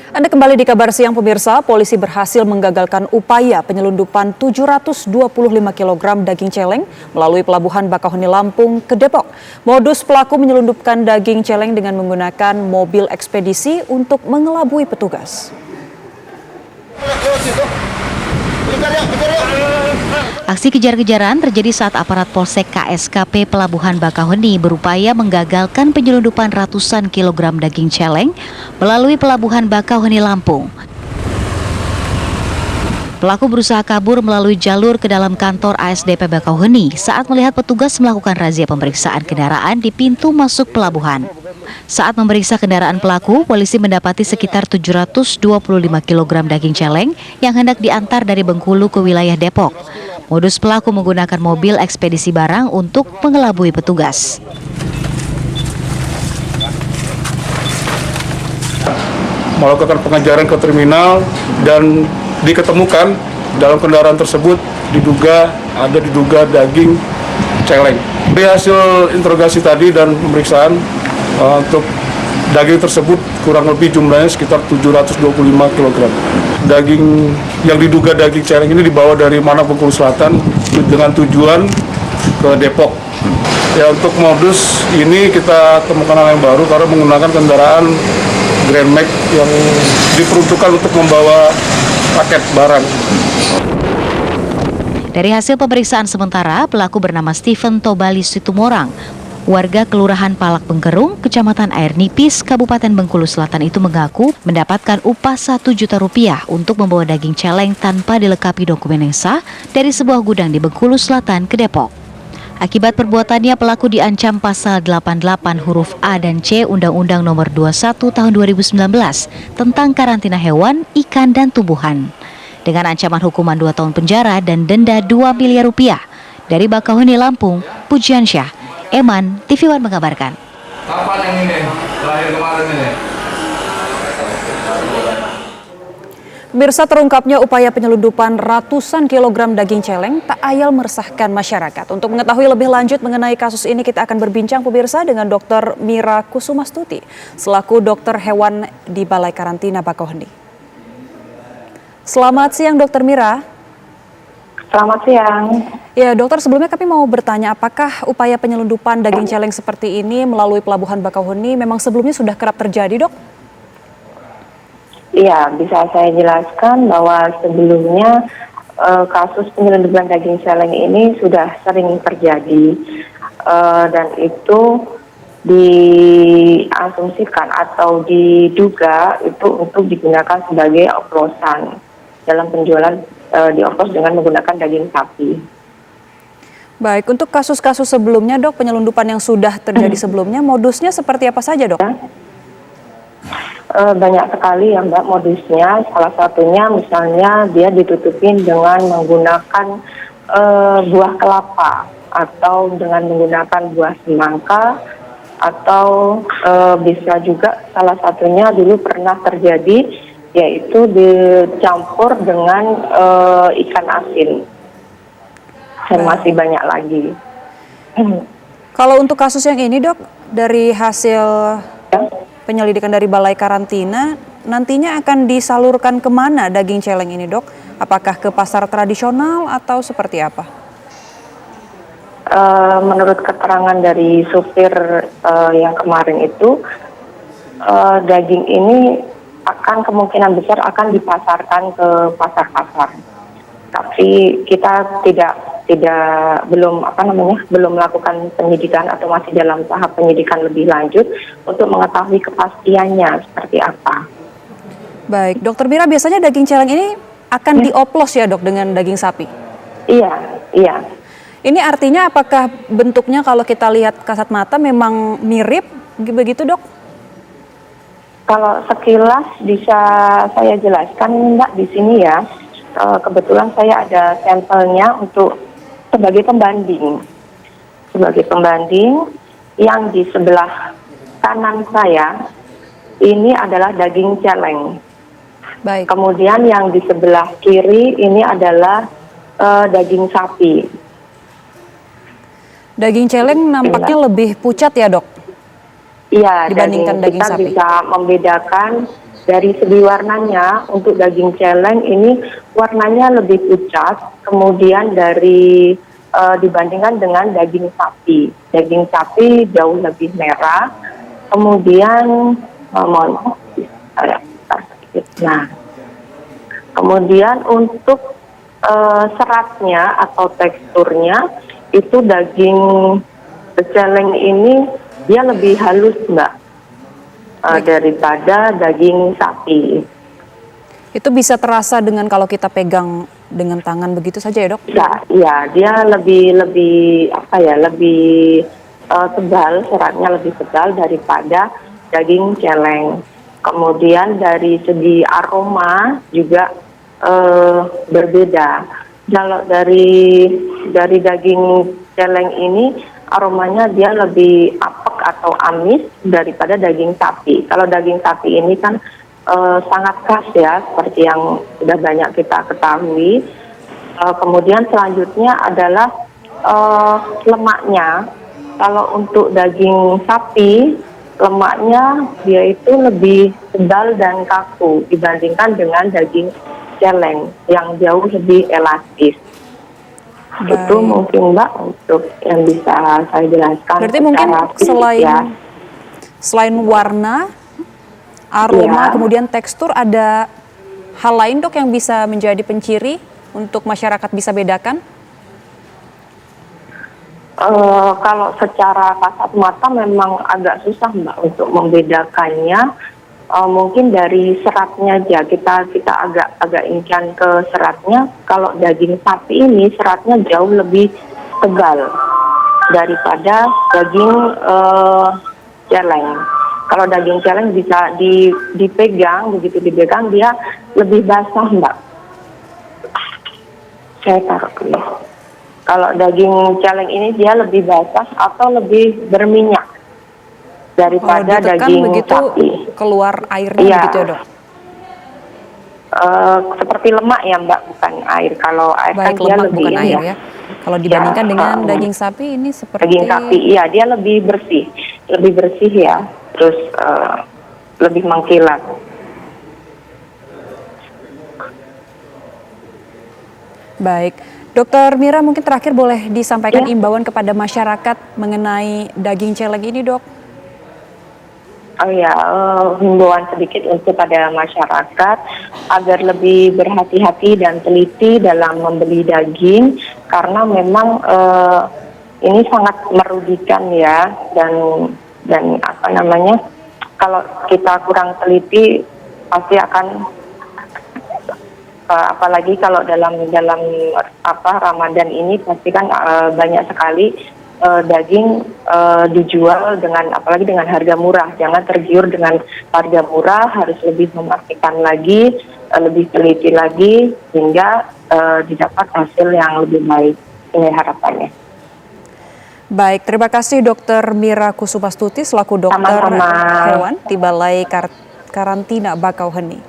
Anda kembali di Kabar Siang pemirsa, polisi berhasil menggagalkan upaya penyelundupan 725 kg daging celeng melalui Pelabuhan Bakauheni Lampung ke Depok. Modus pelaku menyelundupkan daging celeng dengan menggunakan mobil ekspedisi untuk mengelabui petugas. Aksi kejar-kejaran terjadi saat aparat Polsek KSKP Pelabuhan Bakauheni berupaya menggagalkan penyelundupan ratusan kilogram daging celeng melalui Pelabuhan Bakauheni Lampung. Pelaku berusaha kabur melalui jalur ke dalam kantor ASDP Bakauheni saat melihat petugas melakukan razia pemeriksaan kendaraan di pintu masuk pelabuhan. Saat memeriksa kendaraan pelaku, polisi mendapati sekitar 725 kg daging celeng yang hendak diantar dari Bengkulu ke wilayah Depok. Modus pelaku menggunakan mobil ekspedisi barang untuk mengelabui petugas. Melakukan pengejaran ke terminal dan diketemukan dalam kendaraan tersebut diduga daging celeng. Dari hasil interogasi tadi dan pemeriksaan untuk daging tersebut kurang lebih jumlahnya sekitar 725 kg. Daging yang diduga daging celeng ini dibawa dari mana Bengkulu Selatan dengan tujuan ke Depok. Ya, untuk modus ini kita temukan hal yang baru karena menggunakan kendaraan Grand Max yang diperuntukkan untuk membawa paket barang. Dari hasil pemeriksaan sementara, pelaku bernama Stephen Tobali Situmorang, warga Kelurahan Palak Bengkerung, Kecamatan Air Nipis, Kabupaten Bengkulu Selatan itu mengaku mendapatkan upah Rp1 juta untuk membawa daging celeng tanpa dilengkapi dokumen yang sah dari sebuah gudang di Bengkulu Selatan ke Depok. Akibat perbuatannya, pelaku diancam pasal 88 huruf A dan C Undang-Undang Nomor 21 Tahun 2019 tentang karantina hewan, ikan, dan tumbuhan. Dengan ancaman hukuman 2 tahun penjara dan denda Rp2 miliar. Dari Bakauheni Lampung, Pujiansyah, Eman, TV One mengabarkan. Kapan yang ini? Lahir kemarin ini? Pemirsa, terungkapnya upaya penyelundupan ratusan kilogram daging celeng tak ayal meresahkan masyarakat. Untuk mengetahui lebih lanjut mengenai kasus ini, kita akan berbincang pemirsa dengan Dr. Mira Kusumastuti, selaku dokter hewan di Balai Karantina Bakauheni. Selamat siang, Dr. Mira. Selamat siang. Ya, dokter, sebelumnya kami mau bertanya, apakah upaya penyelundupan daging celeng seperti ini melalui Pelabuhan Bakauheni memang sebelumnya sudah kerap terjadi, dok? Iya, bisa saya jelaskan bahwa sebelumnya kasus penyelundupan daging celeng ini sudah sering terjadi dan itu diasumsikan atau diduga itu untuk digunakan sebagai oplosan dalam penjualan dioplos dengan menggunakan daging sapi. Baik, untuk kasus-kasus sebelumnya, dok, penyelundupan yang sudah terjadi sebelumnya, modusnya seperti apa saja, dok? Banyak sekali ya Mbak modusnya. Salah satunya misalnya dia ditutupin dengan menggunakan buah kelapa atau dengan menggunakan buah semangka atau bisa juga salah satunya dulu pernah terjadi yaitu dicampur dengan ikan asin dan masih banyak lagi. Kalau untuk kasus yang ini, dok, dari hasil penyelidikan dari Balai Karantina, nantinya akan disalurkan kemana daging celeng ini, dok? Apakah ke pasar tradisional atau seperti apa? Menurut keterangan dari supir yang kemarin itu, daging ini akan kemungkinan besar akan dipasarkan ke pasar-pasar. Tapi kita belum melakukan penyidikan atau masih dalam tahap penyidikan lebih lanjut untuk mengetahui kepastiannya seperti apa. Baik, Dokter Mira, biasanya daging celeng ini akan dioplos ya, dok, dengan daging sapi? Iya. Ini artinya apakah bentuknya kalau kita lihat kasat mata memang mirip begitu, dok? Kalau sekilas bisa saya jelaskan, Mbak, di sini ya. Kebetulan saya ada sampelnya sebagai pembanding yang di sebelah kanan saya ini adalah daging celeng. Baik. Kemudian yang di sebelah kiri ini adalah daging sapi. Daging celeng nampaknya lebih pucat ya, dok? Iya, dibandingkan daging kita sapi. bisa membedakan dari segi warnanya untuk daging celeng ini warnanya lebih pucat, kemudian dibandingkan dengan daging sapi. Daging sapi jauh lebih merah, kemudian mohon maaf, nah, kemudian untuk seratnya atau teksturnya itu daging celeng ini dia lebih halus, Mbak, daripada daging sapi. Itu bisa terasa dengan kalau kita pegang dengan tangan begitu saja ya, Dok? Ya, dia lebih tebal, seratnya lebih tebal daripada daging celeng. Kemudian dari segi aroma juga berbeda. Kalau dari daging celeng ini aromanya dia lebih apek atau amis daripada daging sapi. Kalau daging sapi ini kan sangat khas ya, seperti yang sudah banyak kita ketahui. Kemudian selanjutnya adalah lemaknya. Kalau untuk daging sapi, lemaknya dia itu lebih tebal dan kaku dibandingkan dengan daging celeng yang jauh lebih elastis. Baik. Itu mungkin, Mbak, untuk yang bisa saya jelaskan. Berarti mungkin fisik, selain warna, aroma, Iya. kemudian tekstur, ada hal lain, Dok, yang bisa menjadi penciri untuk masyarakat bisa bedakan? Kalau secara kasat mata memang agak susah, Mbak, untuk membedakannya. Mungkin dari seratnya aja kita agak incan ke seratnya. Kalau daging sapi ini seratnya jauh lebih tebal daripada daging celeng. Kalau daging celeng bisa dipegang, begitu dipegang dia lebih basah, Mbak. Saya taruh dulu. Kalau daging celeng ini dia lebih basah atau lebih berminyak daripada Kalau ditekan daging begitu sapi. keluar airnya, Iya. begitu ya, Dok? Seperti lemak ya, Mbak, bukan air. Kalau air kan Baik, dia lemak lebih bukan ini air ya. Kalau dibandingkan dengan daging sapi ini seperti daging sapi, iya dia lebih bersih ya. Terus lebih mengkilat. Baik, Dokter Mira, mungkin terakhir boleh disampaikan imbauan kepada masyarakat mengenai daging celeng ini, Dok? Oh ya, himbauan sedikit untuk pada masyarakat agar lebih berhati-hati dan teliti dalam membeli daging karena memang ini sangat merugikan ya, dan apa namanya, kalau kita kurang teliti pasti akan apalagi kalau dalam Ramadan ini pasti kan banyak sekali daging dijual apalagi dengan harga murah. Jangan tergiur dengan harga murah, harus lebih memastikan lagi, lebih teliti lagi hingga didapat hasil yang lebih baik. Ini harapannya. Baik, terima kasih Dr. Mira Kusumastuti selaku dokter Sama-sama. hewan di Balai Karantina Bakauheni.